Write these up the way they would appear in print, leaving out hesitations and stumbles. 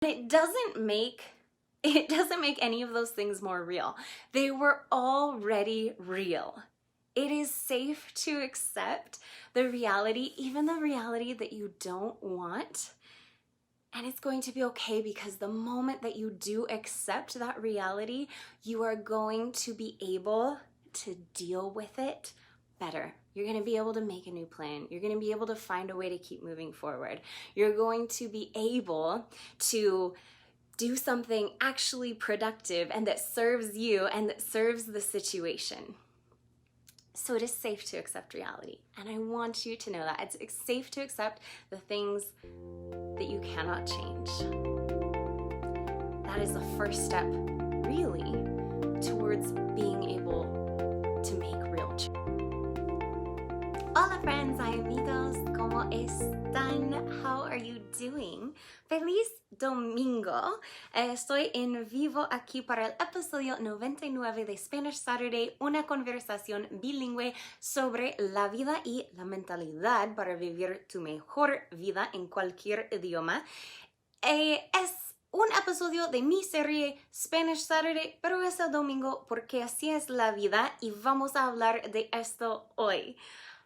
It doesn't make any of those things more real. They were already real. It is safe to accept the reality, even the reality that you don't want. And it's going to be okay, because the moment that you do accept that reality, you are going to be able to deal with it better. You're going to be able to make a new plan. You're going to be able to find a way to keep moving forward. You're going to be able to do something actually productive and that serves you and that serves the situation. So it is safe to accept reality. And I want you to know that. It's safe to accept the things that you cannot change. That is the first step, really, towards being able to make real change. Hola friends, amigos, ¿cómo están? How are you doing? Feliz domingo. Estoy en vivo aquí para el episodio 99 de Spanish Saturday, una conversación bilingüe sobre la vida y la mentalidad para vivir tu mejor vida en cualquier idioma. Es un episodio de mi serie Spanish Saturday, pero es el domingo porque así es la vida y vamos a hablar de esto hoy.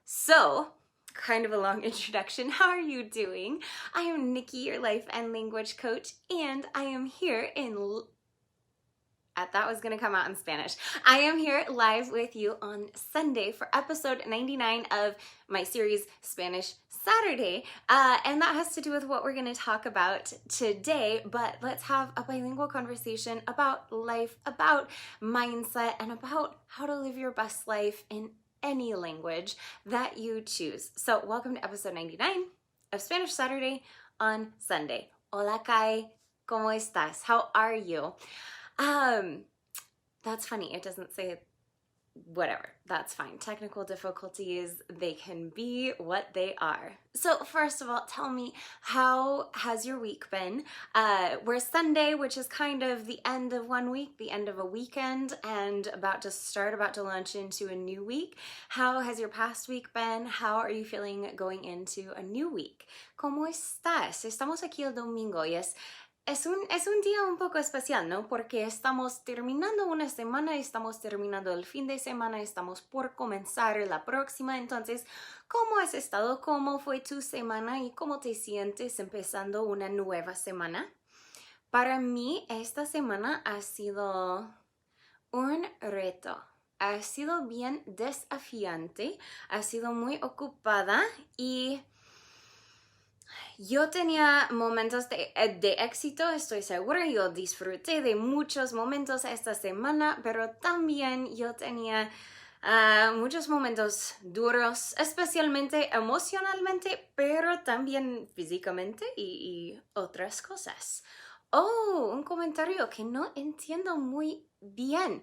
So, kind of a long introduction. How are you doing? I am Nikki, your life and language coach, and I am here that was going to come out in Spanish. I am here live with you on Sunday for episode 99 of my series Spanish Saturday, and that has to do with what we're going to talk about today. But let's have a bilingual conversation about life, about mindset, and about how to live your best life in any language that you choose. So welcome to episode 99 of Spanish Saturday on Sunday. Hola, Kai. ¿Cómo estás? How are you? That's funny. It doesn't say whatever. That's fine. Technical difficulties, they can be what they are. So first of all, tell me, how has your week been? We're Sunday, which is kind of the end of one week, the end of a weekend, and about to launch into a new week. How has your past week been? How are you feeling going into a new week? ¿Cómo estás? Estamos aquí el domingo y es un día un poco especial, ¿no? Porque estamos terminando una semana, estamos terminando el fin de semana, estamos por comenzar la próxima. Entonces, ¿cómo has estado? ¿Cómo fue tu semana? ¿Y cómo te sientes empezando una nueva semana? Para mí, esta semana ha sido un reto. Ha sido bien desafiante, ha sido muy ocupada y yo tenía momentos de éxito, estoy segura. Yo disfruté de muchos momentos esta semana, pero también yo tenía muchos momentos duros, especialmente emocionalmente, pero también físicamente y otras cosas. Oh, un comentario que no entiendo muy bien.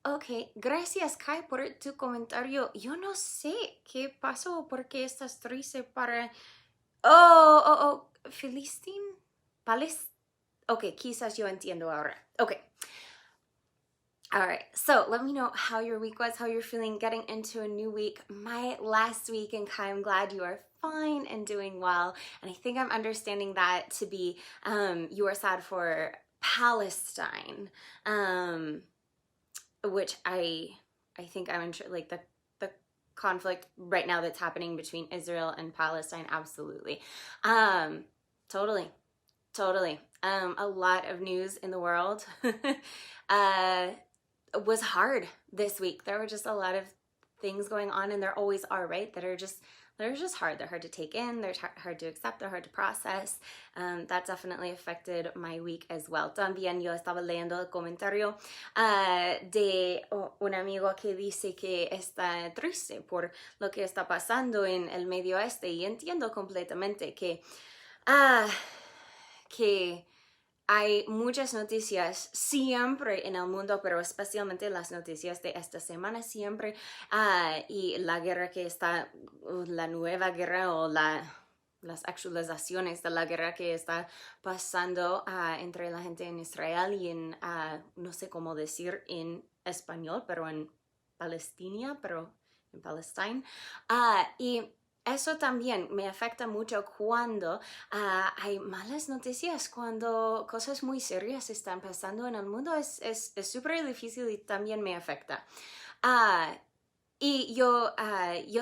Ok, gracias Kai por tu comentario. Yo no sé qué pasó, porque estás triste para... Filistín, Ok, quizás yo entiendo ahora. Ok. All right, so let me know how your week was, how you're feeling getting into a new week. My last week, and Kai, I'm glad you are fine and doing well. And I think I'm understanding that to be you are sad for Palestine. Which I think I'm like the conflict right now that's happening between Israel and Palestine. Absolutely. Totally. A lot of news in the world was hard this week. There were just a lot of things going on, and there always are, right? They're just hard. They're hard to take in. They're hard to accept. They're hard to process. That definitely affected my week as well. También yo estaba leyendo el comentario de un amigo que dice que está triste por lo que está pasando en el Medio Oeste, y entiendo completamente que hay muchas noticias siempre en el mundo, pero especialmente las noticias de esta semana siempre, y la guerra que está, la nueva guerra o las actualizaciones de la guerra que está pasando entre la gente en Israel y en, no sé cómo decir en español, pero en Palestina, pero en Palestine. Y eso también me afecta mucho cuando hay malas noticias, cuando cosas muy serias están pasando en el mundo. Es súper difícil y también me afecta. Y yo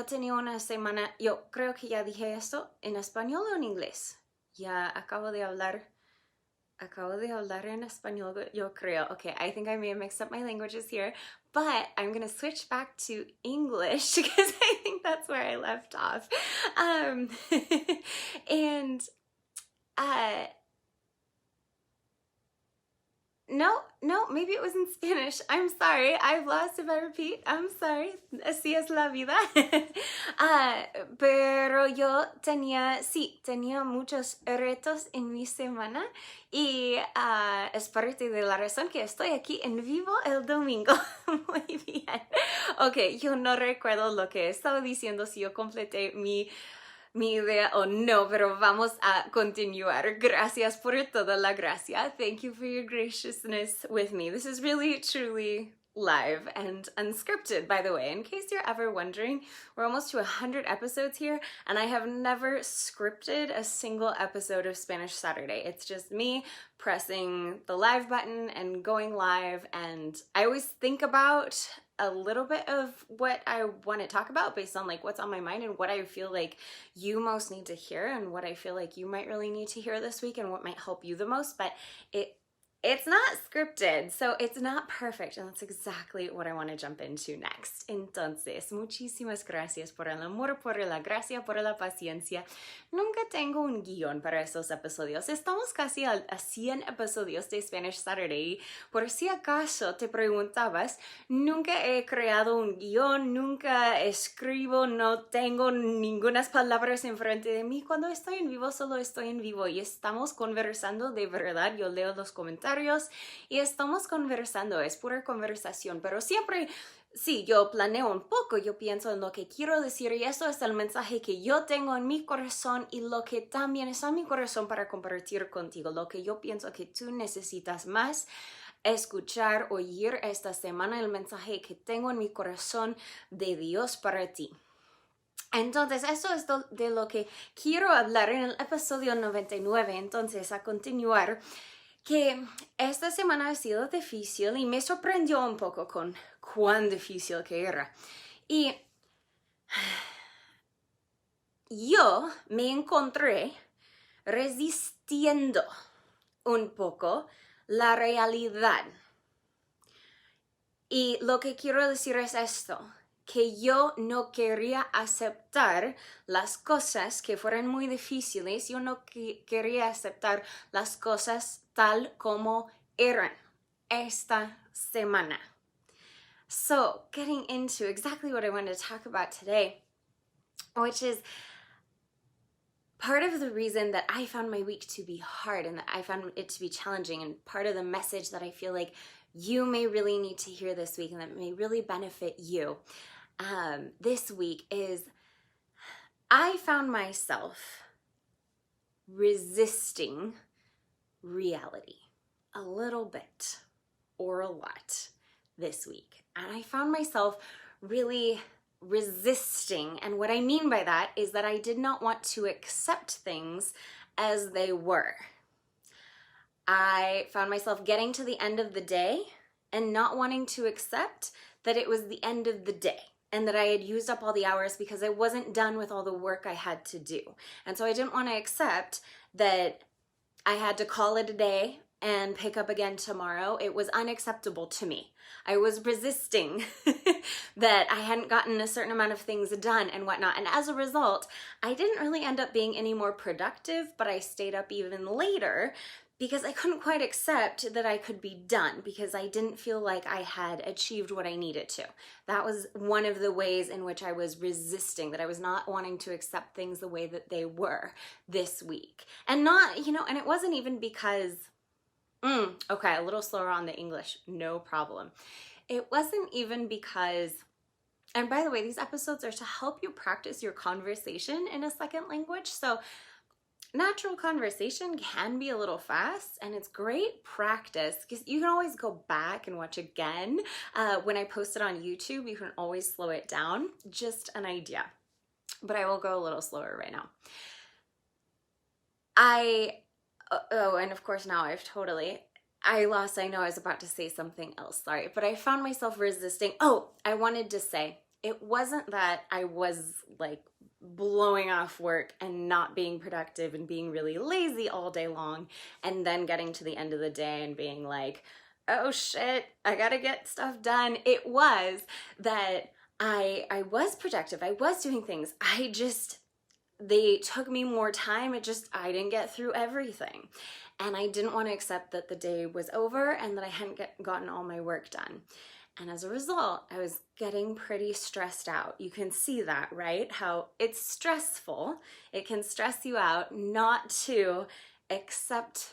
tenía una semana, yo creo que ya dije esto en español o en inglés. Ya acabo de hablar en español, yo creo. Okay, I think I may have mixed up my languages here, but I'm going to switch back to English because I think that's where I left off. And no, maybe it was in Spanish. I'm sorry. I've lost if I repeat. I'm sorry. Así es la vida. Pero yo tenía muchos retos en mi semana y es parte de la razón que estoy aquí en vivo el domingo. Muy bien. Ok, yo no recuerdo lo que estaba diciendo, si yo completé mi idea o no, pero vamos a continuar. Gracias por toda la gracia. Thank you for your graciousness with me. This is really, truly live and unscripted, by the way. In case you're ever wondering, we're almost to 100 episodes here, and I have never scripted a single episode of Spanish Saturday. It's just me pressing the live button and going live, and I always think about a little bit of what I want to talk about based on like what's on my mind and what I feel like you most need to hear and what I feel like you might really need to hear this week and what might help you the most, but it's not scripted, so it's not perfect, and that's exactly what I want to jump into next. Entonces, muchísimas gracias por el amor, por la gracia, por la paciencia. Nunca tengo un guión para estos episodios. Estamos casi a 100 episodios de Spanish Saturday. Por si acaso te preguntabas, nunca he creado un guión, nunca escribo, no tengo ninguna palabras enfrente de mí. Cuando estoy en vivo, solo estoy en vivo y estamos conversando de verdad. Yo leo los comentarios y estamos conversando, es pura conversación, pero siempre, sí, yo planeo un poco, yo pienso en lo que quiero decir y eso es el mensaje que yo tengo en mi corazón y lo que también está en mi corazón para compartir contigo, lo que yo pienso que tú necesitas más escuchar, oír esta semana, el mensaje que tengo en mi corazón de Dios para ti. Entonces, eso es de lo que quiero hablar en el episodio 99, entonces a continuar. Que esta semana ha sido difícil y me sorprendió un poco con cuán difícil que era. Y yo me encontré resistiendo un poco la realidad. Y lo que quiero decir es esto, que yo no quería aceptar las cosas que fueran muy difíciles, yo no quería aceptar las cosas tal como eran esta semana. So, getting into exactly what I wanted to talk about today, which is part of the reason that I found my week to be hard and that I found it to be challenging, and part of the message that I feel like you may really need to hear this week and that may really benefit you this week is I found myself resisting reality a little bit or a lot this week. And I found myself really resisting. And what I mean by that is that I did not want to accept things as they were. I found myself getting to the end of the day and not wanting to accept that it was the end of the day and that I had used up all the hours because I wasn't done with all the work I had to do. And so I didn't want to accept that I had to call it a day and pick up again tomorrow. It was unacceptable to me. I was resisting that I hadn't gotten a certain amount of things done and whatnot. And as a result, I didn't really end up being any more productive, but I stayed up even later because I couldn't quite accept that I could be done because I didn't feel like I had achieved what I needed to. That was one of the ways in which I was resisting, that I was not wanting to accept things the way that they were this week. And not, and it wasn't even because, okay, a little slower on the English, no problem. It wasn't even because, and by the way, these episodes are to help you practice your conversation in a second language. So natural conversation can be a little fast, and it's great practice because you can always go back and watch again. When I post it on YouTube, you can always slow it down. Just an idea. but I will go a little slower right now. And of course now I lost, I know I was about to say something else, sorry, but I found myself resisting. I wanted to say, it wasn't that I was like blowing off work and not being productive and being really lazy all day long, and then getting to the end of the day and being like, oh shit, I gotta get stuff done. It was that I was productive, I was doing things, they took me more time. I didn't get through everything. And I didn't want to accept that the day was over and that I hadn't gotten all my work done. And as a result, I was getting pretty stressed out. You can see that, right? How it's stressful. It can stress you out not to accept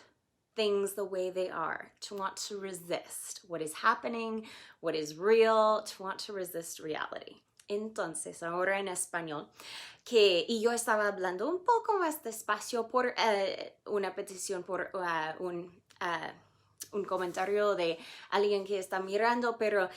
things the way they are, to want to resist what is happening, what is real, to want to resist reality. Entonces, ahora en español, y yo estaba hablando un poco más despacio por una petición, por un comentario de alguien que está mirando, pero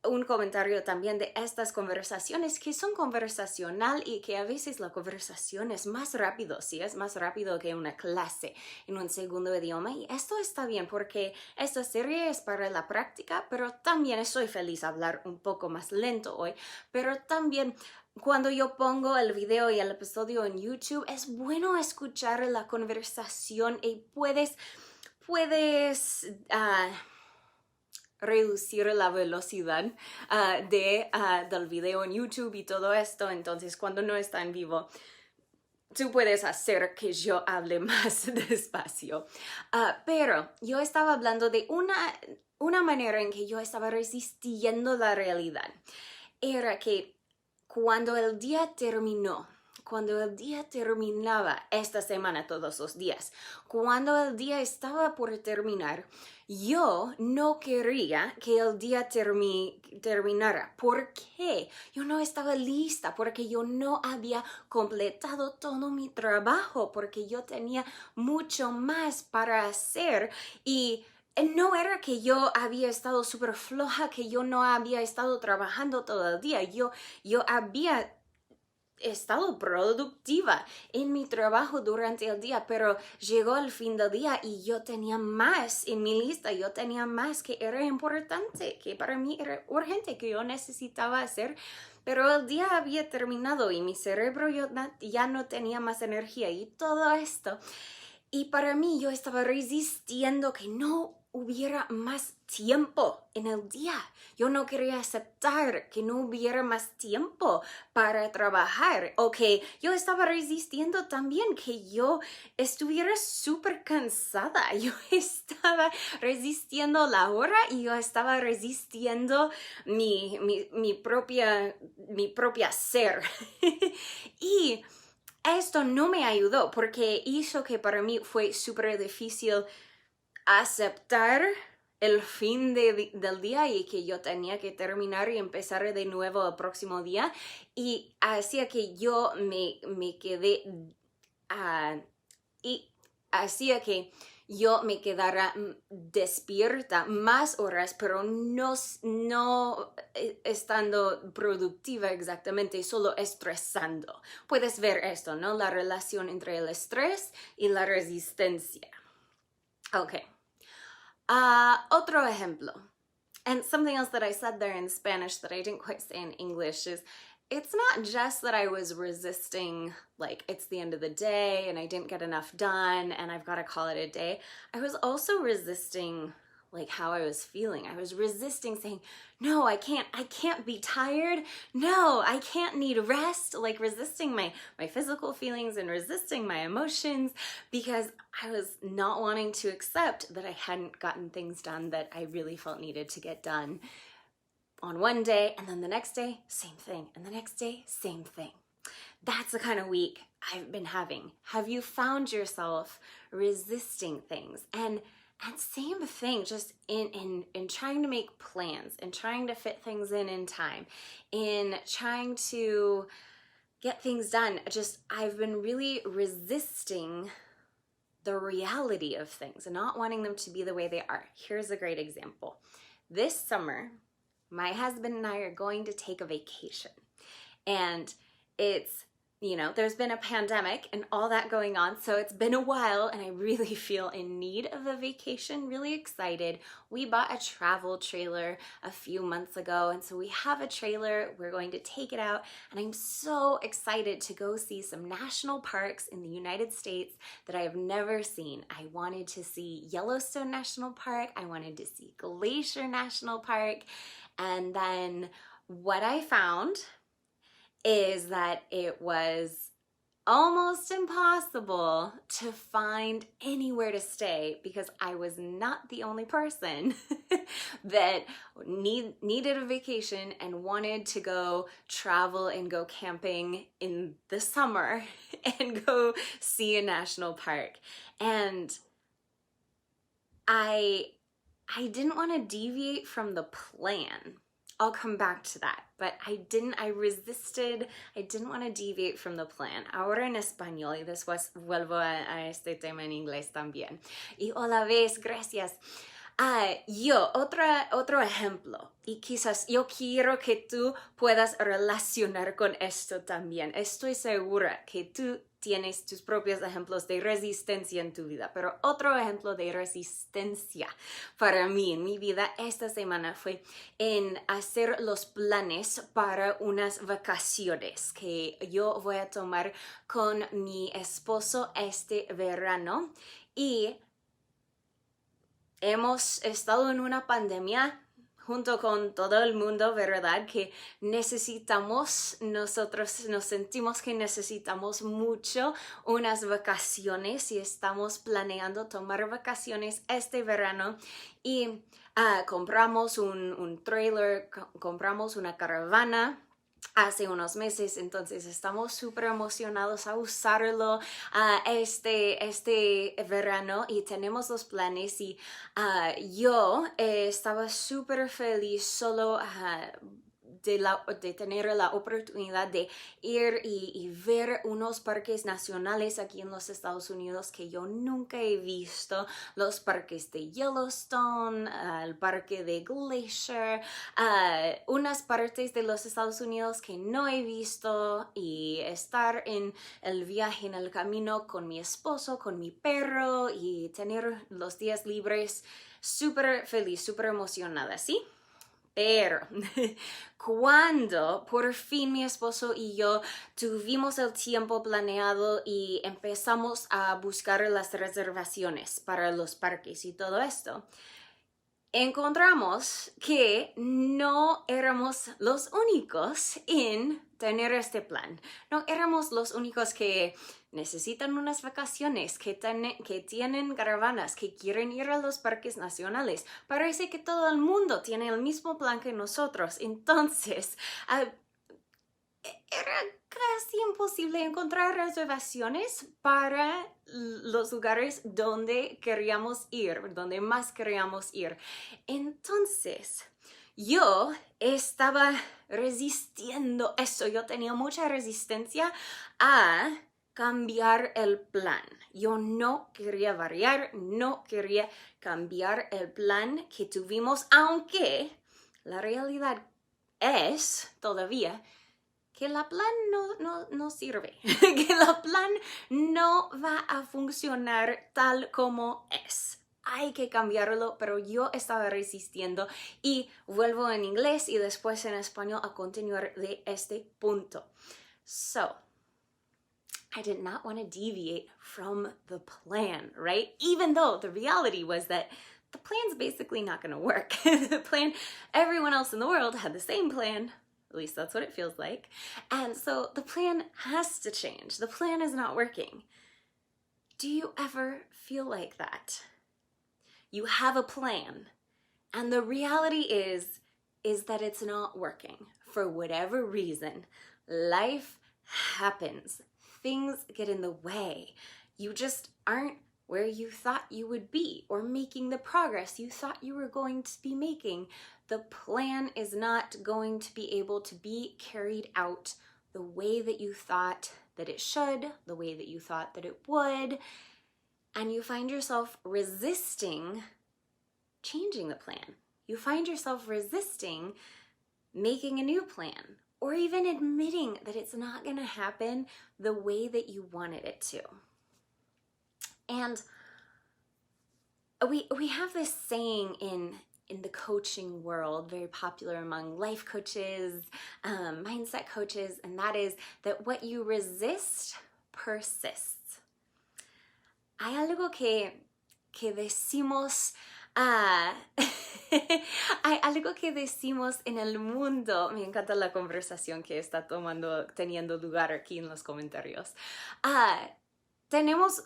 un comentario también de estas conversaciones que son conversacional y que a veces la conversación es más rápido, sí, es más rápido que una clase en un segundo idioma, y esto está bien porque esta serie es para la práctica, pero también estoy feliz de hablar un poco más lento hoy, pero también cuando yo pongo el video y el episodio en YouTube es bueno escuchar la conversación y puedes reducir la velocidad del video en YouTube y todo esto. Entonces, cuando no está en vivo, tú puedes hacer que yo hable más despacio. Pero yo estaba hablando de una manera en que yo estaba resistiendo la realidad. Era que cuando el día terminaba esta semana, todos los días, cuando el día estaba por terminar, yo no quería que el día terminara. ¿Por qué? Yo no estaba lista, porque yo no había completado todo mi trabajo, porque yo tenía mucho más para hacer, y no era que yo había estado súper floja, que yo no había estado trabajando todo el día. Yo había estado productiva en mi trabajo durante el día, pero llegó el fin del día y yo tenía más en mi lista, yo tenía más que era importante, que para mí era urgente, que yo necesitaba hacer, pero el día había terminado y mi cerebro ya no tenía más energía y todo esto. Y para mí yo estaba resistiendo que no hubiera más tiempo en el día. Yo no quería aceptar que no hubiera más tiempo para trabajar, o que yo estaba resistiendo también que yo estuviera súper cansada. Yo estaba resistiendo la hora y yo estaba resistiendo mi propia ser. Y esto no me ayudó porque hizo que para mí fue súper difícil aceptar el fin del día y que yo tenía que terminar y empezar de nuevo el próximo día, y hacía que yo me quedé y hacía que yo me quedara despierta más horas, pero no estando productiva exactamente, solo estresando. Puedes ver esto, ¿no? La relación entre el estrés y la resistencia. Okay. Otro ejemplo. And something else that I said there in Spanish that I didn't quite say in English is, it's not just that I was resisting, like, it's the end of the day and I didn't get enough done and I've got to call it a day. I was also resisting, like, how I was feeling. I was resisting saying, no, I can't be tired. No, I can't need rest. Like, resisting my physical feelings and resisting my emotions because I was not wanting to accept that I hadn't gotten things done that I really felt needed to get done on one day, and then the next day, same thing, and the next day, same thing. That's the kind of week I've been having. Have you found yourself resisting things? And same thing, just in trying to make plans, and trying to fit things in time, in trying to get things done. I've been really resisting the reality of things and not wanting them to be the way they are. Here's a great example. This summer, my husband and I are going to take a vacation, and it's you know, there's been a pandemic and all that going on, so it's been a while and I really feel in need of a vacation, really excited. We bought a travel trailer a few months ago, and so we have a trailer. We're going to take it out, and I'm so excited to go see some national parks in the United States that I have never seen. I wanted to see Yellowstone National Park, I wanted to see Glacier National Park, and then what I found is that it was almost impossible to find anywhere to stay because I was not the only person that needed a vacation and wanted to go travel and go camping in the summer and go see a national park. And I didn't want to deviate from the plan. I'll come back to that, but I resisted, I didn't want to deviate from the plan. Ahora en español, y después vuelvo a este tema en inglés también. Y hola, ves, gracias. Otro ejemplo, y quizás yo quiero que tú puedas relacionar con esto también. Estoy segura que tú tienes tus propios ejemplos de resistencia en tu vida, pero otro ejemplo de resistencia para mí en mi vida esta semana fue en hacer los planes para unas vacaciones que yo voy a tomar con mi esposo este verano, y hemos estado en una pandemia junto con todo el mundo, ¿verdad? Que nosotros nos sentimos que necesitamos mucho unas vacaciones y estamos planeando tomar vacaciones este verano, y compramos un trailer, compramos una caravana hace unos meses, entonces estamos súper emocionados a usarlo este verano, y tenemos los planes, y yo estaba súper feliz solo de tener la oportunidad de ir y ver unos parques nacionales aquí en los Estados Unidos que yo nunca he visto, los parques de Yellowstone, el parque de Glacier, unas partes de los Estados Unidos que no he visto, y estar en el viaje, en el camino con mi esposo, con mi perro, y tener los días libres, súper feliz, súper emocionada, ¿sí? Pero cuando por fin mi esposo y yo tuvimos el tiempo planeado y empezamos a buscar las reservaciones para los parques y todo esto, encontramos que no éramos los únicos en tener este plan. No éramos los únicos que necesitan unas vacaciones, que tienen caravanas, que quieren ir a los parques nacionales. Parece que todo el mundo tiene el mismo plan que nosotros. Entonces, era casi imposible encontrar reservaciones para los lugares donde queríamos ir, donde más queríamos ir. Entonces, yo estaba resistiendo eso. Yo tenía mucha resistencia a cambiar el plan. Yo no quería variar, no quería cambiar el plan que tuvimos, aunque la realidad es todavía que la plan no sirve, que la plan no va a funcionar tal como es. Hay que cambiarlo, pero yo estaba resistiendo, y vuelvo en inglés y después en español a continuar de este punto. So, I did not want to deviate from the plan, right? Even though the reality was that the plan's basically not going to work. The plan, everyone else in the world had the same plan. At least that's what it feels like. And so the plan has to change. The plan is not working. Do you ever feel like that? You have a plan, and the reality is that it's not working. For whatever reason, life happens. Things get in the way. You just aren't where you thought you would be, or making the progress you thought you were going to be making. The plan is not going to be able to be carried out the way that you thought that it should, the way that you thought that it would, and you find yourself resisting changing the plan. You find yourself resisting making a new plan, or even admitting that it's not going to happen the way that you wanted it to. And we have this saying in the coaching world, very popular among life coaches, mindset coaches, and that is that what you resist persists. Hay algo que decimos, hay algo que decimos en el mundo. Me encanta la conversación que está teniendo lugar aquí en los comentarios. Tenemos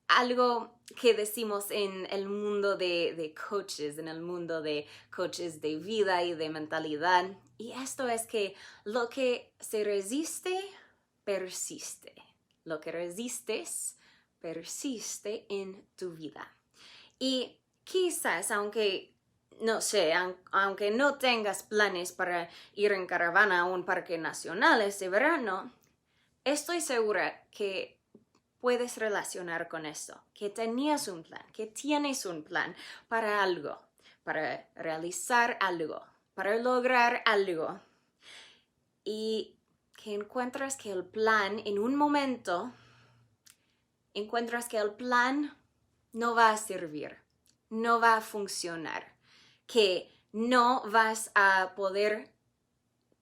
algo que decimos en el mundo de coaches, en el mundo de coaches de vida y de mentalidad. Y esto es que lo que se resiste, persiste. Lo que resistes, persiste en tu vida. Y quizás, aunque no tengas planes para ir en caravana a un parque nacional este verano, estoy segura que puedes relacionar con esto, que tenías un plan, que tienes un plan para algo, para realizar algo, para lograr algo. Y que encuentras que el plan, en un momento, encuentras que el plan no va a servir, no va a funcionar, que no vas a poder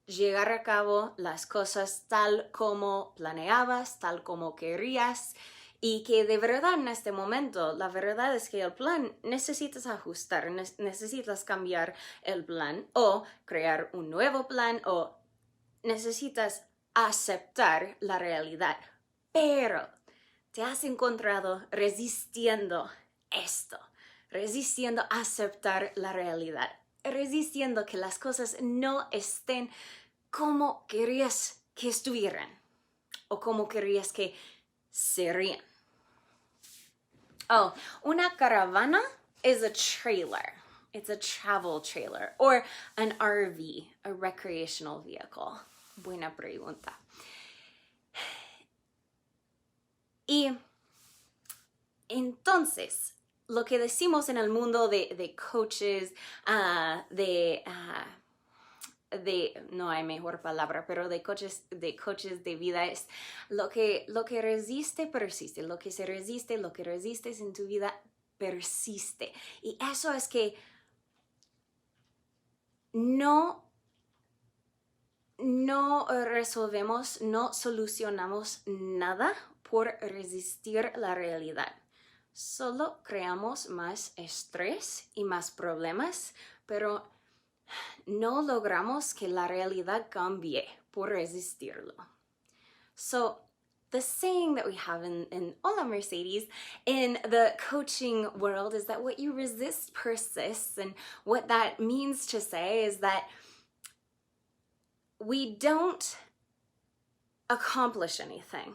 llegar a cabo las cosas tal como planeabas, tal como querías, y que de verdad en este momento, la verdad es que el plan necesitas ajustar, necesitas cambiar el plan o crear un nuevo plan o necesitas aceptar la realidad. Pero te has encontrado resistiendo esto, resistiendo aceptar la realidad, resistiendo que las cosas no estén como querías que estuvieran o como querías que serían. Oh, una caravana is a trailer. It's a travel trailer or an RV, a recreational vehicle. Buena pregunta. Y entonces, lo que decimos en el mundo de coaches, no hay mejor palabra, pero de coaches de vida es lo que resiste, persiste. Lo que se resiste, lo que resistes en tu vida, persiste. Y eso es que no resolvemos, no solucionamos nada por resistir la realidad. Solo creamos más estrés y más problemas, pero no logramos que la realidad cambie por resistirlo. So, the saying that we have in Hola, Mercedes, in the coaching world is that what you resist persists, and what that means to say is that we don't accomplish anything.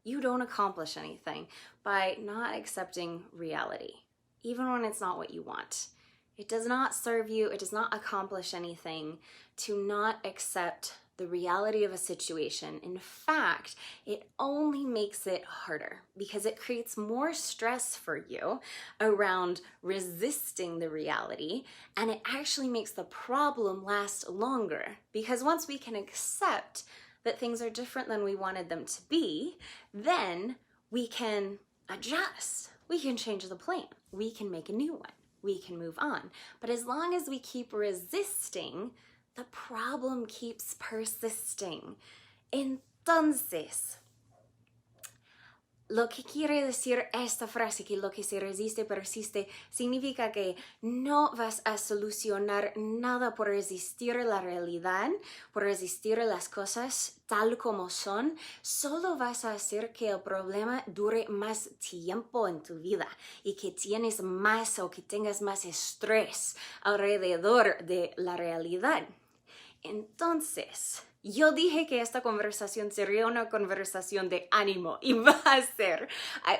You don't accomplish anything by not accepting reality, even when it's not what you want. It does not serve you, it does not accomplish anything to not accept the reality of a situation. In fact, it only makes it harder because it creates more stress for you around resisting the reality, and it actually makes the problem last longer because once we can accept that things are different than we wanted them to be, then we can adjust. We can change the plan. We can make a new one. We can move on. But as long as we keep resisting, the problem keeps persisting. Entonces, lo que quiere decir esta frase, que lo que se resiste persiste, significa que no vas a solucionar nada por resistir la realidad, por resistir las cosas tal como son. Solo vas a hacer que el problema dure más tiempo en tu vida y que tienes más o que tengas más estrés alrededor de la realidad. Entonces, yo dije que esta conversación sería una conversación de ánimo y va a ser.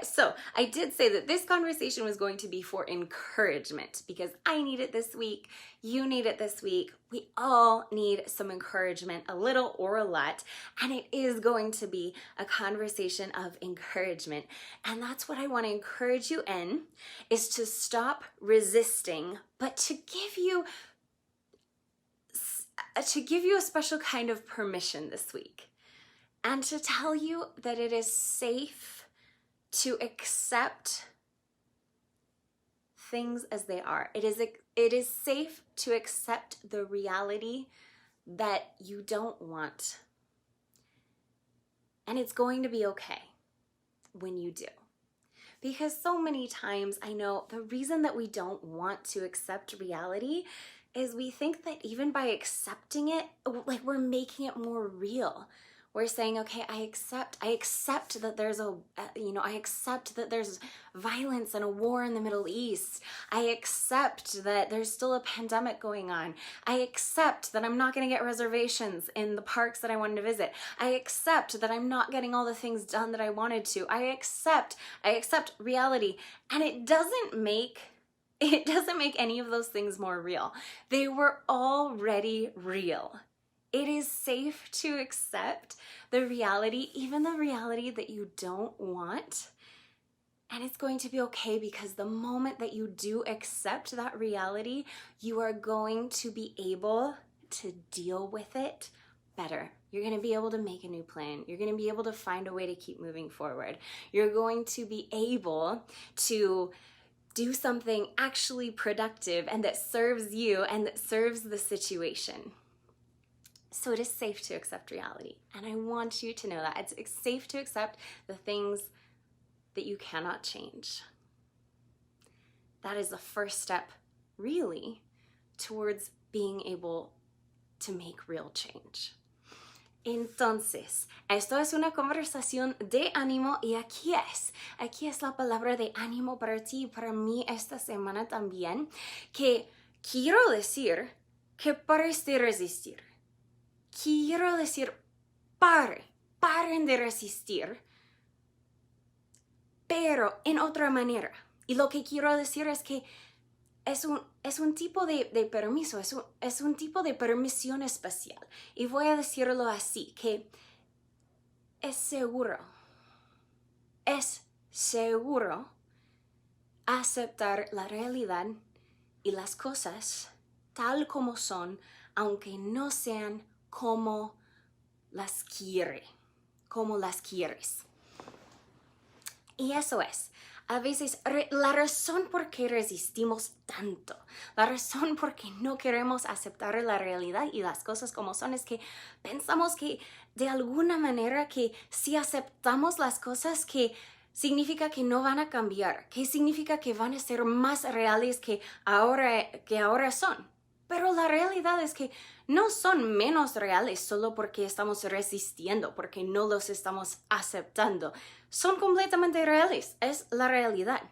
So, I did say that this conversation was going to be for encouragement because I need it this week, you need it this week, we all need some encouragement, a little or a lot, and it is going to be a conversation of encouragement. And that's what I want to encourage you in, is to stop resisting, but to give you to give you a special kind of permission this week and to tell you that it is safe to accept things as they are. It is safe to accept the reality that you don't want. And it's going to be okay when you do. Because so many times I know the reason that we don't want to accept reality is we think that even by accepting it, like we're making it more real. We're saying, okay, I accept that there's I accept that there's violence and a war in the Middle East. I accept that there's still a pandemic going on. I accept that I'm not going to get reservations in the parks that I wanted to visit. I accept that I'm not getting all the things done that I wanted to. I accept reality. And it doesn't make any of those things more real. They were already real. It is safe to accept the reality, even the reality that you don't want. And it's going to be okay because the moment that you do accept that reality, you are going to be able to deal with it better. You're going to be able to make a new plan. You're going to be able to find a way to keep moving forward. You're going to be able to do something actually productive and that serves you and that serves the situation. So it is safe to accept reality. And I want you to know that. It's safe to accept the things that you cannot change. That is the first step, really, towards being able to make real change. Entonces, esto es una conversación de ánimo y aquí es la palabra de ánimo para ti y para mí esta semana también, que quiero decir que parece resistir. Quiero decir, paren de resistir, pero en otra manera. Y lo que quiero decir es que es un tipo de permiso, es un tipo de permisión especial. Y voy a decirlo así, que es seguro aceptar la realidad y las cosas tal como son, aunque no sean como las quieres. Y eso es, a veces la razón por qué resistimos tanto, la razón por qué no queremos aceptar la realidad y las cosas como son es que pensamos que de alguna manera que si aceptamos las cosas que significa que no van a cambiar, que significa que van a ser más reales que ahora son. Pero la realidad es que no son menos reales solo porque estamos resistiendo, porque no los estamos aceptando. Son completamente reales, es la realidad.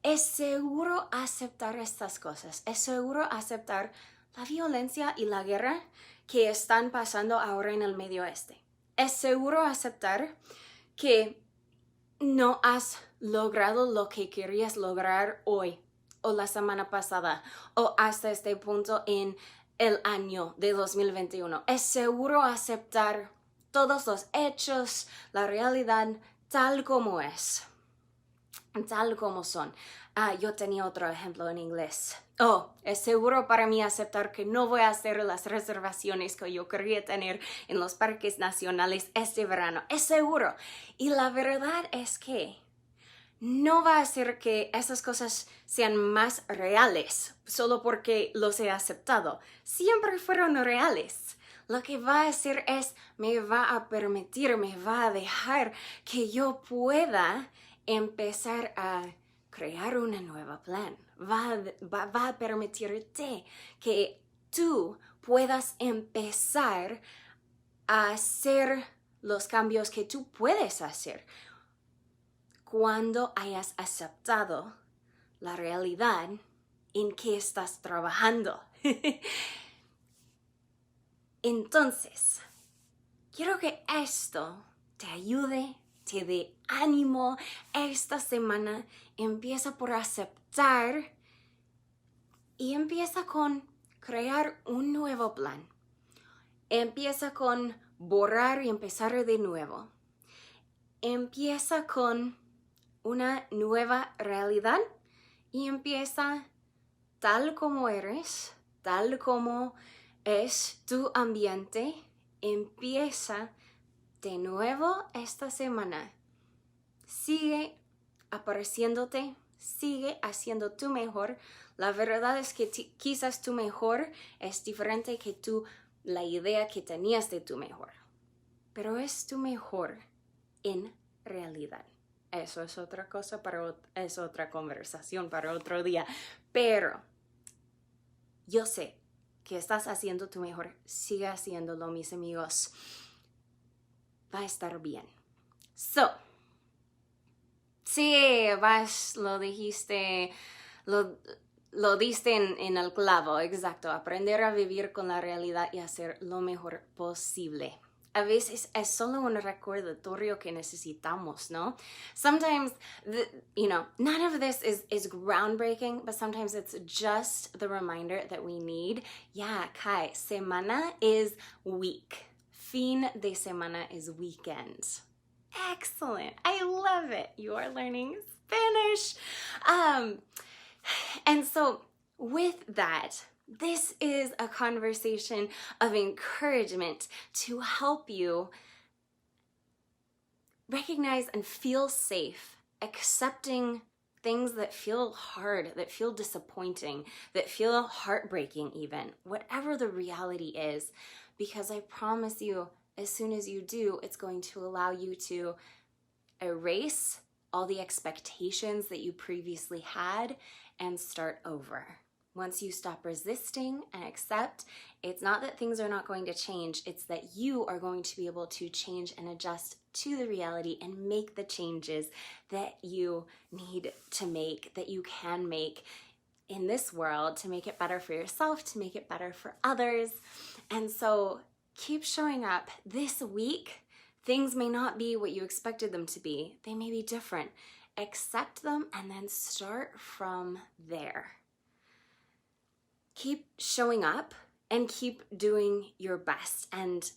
Es seguro aceptar estas cosas, es seguro aceptar la violencia y la guerra que están pasando ahora en el Medio Oeste. Es seguro aceptar que no has logrado lo que querías lograr hoy, o la semana pasada, o hasta este punto en el año de 2021. Es seguro aceptar todos los hechos, la realidad, tal como es, tal como son. Yo tenía otro ejemplo en inglés. Es seguro para mí aceptar que no voy a hacer las reservaciones que yo quería tener en los parques nacionales este verano. Es seguro. Y la verdad es que no va a hacer que esas cosas sean más reales solo porque los he aceptado. Siempre fueron reales. Lo que va a hacer es, me va a permitir, me va a dejar que yo pueda empezar a crear una nueva plan. Va a permitirte que tú puedas empezar a hacer los cambios que tú puedes hacer cuando hayas aceptado la realidad en que estás trabajando. Entonces, quiero que esto te ayude, te dé ánimo. Esta semana empieza por aceptar y empieza con crear un nuevo plan. Empieza con borrar y empezar de nuevo. Empieza con una nueva realidad y empieza tal como eres, tal como es tu ambiente. Empieza de nuevo esta semana. Sigue apareciéndote, sigue haciendo tu mejor. La verdad es que quizás tu mejor es diferente que la idea que tenías de tu mejor. Pero es tu mejor en realidad. Eso es otra cosa, es otra conversación para otro día. Pero yo sé que estás haciendo tu mejor. Sigue haciéndolo, mis amigos. Va a estar bien. Sí, lo dijiste, lo diste en el clavo, exacto. Aprender a vivir con la realidad y hacer lo mejor posible. A veces es solo un recordatorio que necesitamos, ¿no? Sometimes, none of this is groundbreaking, but sometimes it's just the reminder that we need. Yeah, Kai, semana is week. Fin de semana is weekend. Excellent. I love it. You are learning Spanish. And so with that, this is a conversation of encouragement to help you recognize and feel safe, accepting things that feel hard, that feel disappointing, that feel heartbreaking even, whatever the reality is, because I promise you, as soon as you do, it's going to allow you to erase all the expectations that you previously had and start over. Once you stop resisting and accept, it's not that things are not going to change, it's that you are going to be able to change and adjust to the reality and make the changes that you need to make, that you can make in this world to make it better for yourself, to make it better for others. And so keep showing up. This week, things may not be what you expected them to be. They may be different. Accept them and then start from there. Keep showing up and keep doing your best. And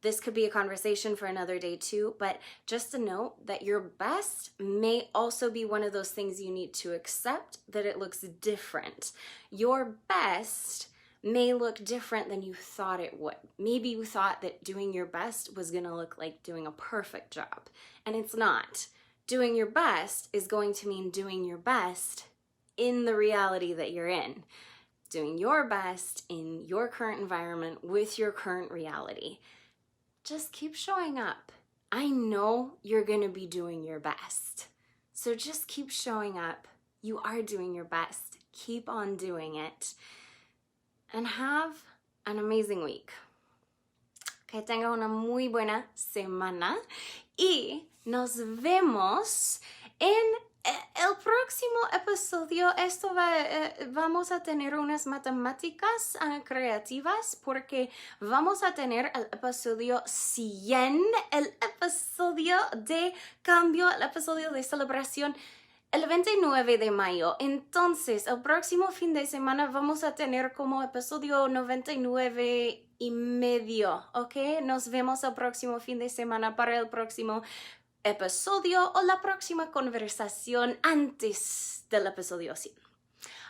this could be a conversation for another day too, but just a note that your best may also be one of those things you need to accept that it looks different. Your best may look different than you thought it would. Maybe you thought that doing your best was gonna look like doing a perfect job, and it's not. Doing your best is going to mean doing your best in the reality that you're in. Doing your best in your current environment with your current reality. Just keep showing up. I know you're gonna be doing your best. So just keep showing up. You are doing your best. Keep on doing it. And have an amazing week. Que tenga una muy buena semana. Y nos vemos en el próximo episodio. Vamos a tener unas matemáticas creativas porque vamos a tener el episodio 100, el episodio de cambio, el episodio de celebración, el 29 de mayo. Entonces, el próximo fin de semana vamos a tener como episodio 99 y medio, ¿ok? Nos vemos el próximo fin de semana para el próximo episodio o la próxima conversación antes del episodio 100.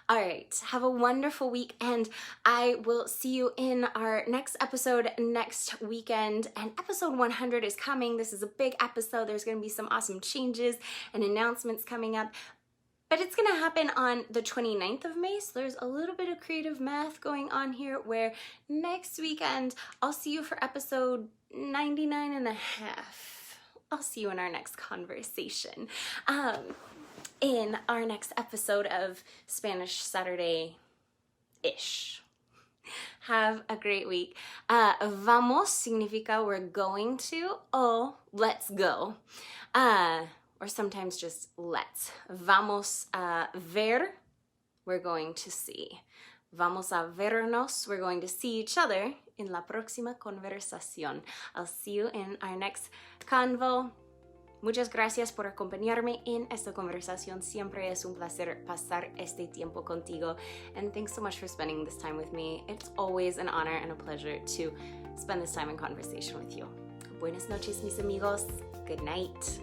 All right, have a wonderful week, and I will see you in our next episode next weekend. And episode 100 is coming. This is a big episode. There's going to be some awesome changes and announcements coming up. But it's going to happen on the 29th of May, so there's a little bit of creative math going on here, where next weekend I'll see you for episode 99 and a half. I'll see you in our next conversation. In our next episode of Spanish Saturday-ish. Have a great week. Vamos significa we're going to, o let's go. Or sometimes just let's. Vamos a ver, we're going to see. Vamos a vernos, we're going to see each other in la próxima conversación. I'll see you in our next convo. Muchas gracias por acompañarme en esta conversación. Siempre es un placer pasar este tiempo contigo. And thanks so much for spending this time with me. It's always an honor and a pleasure to spend this time in conversation with you. Buenas noches, mis amigos. Good night.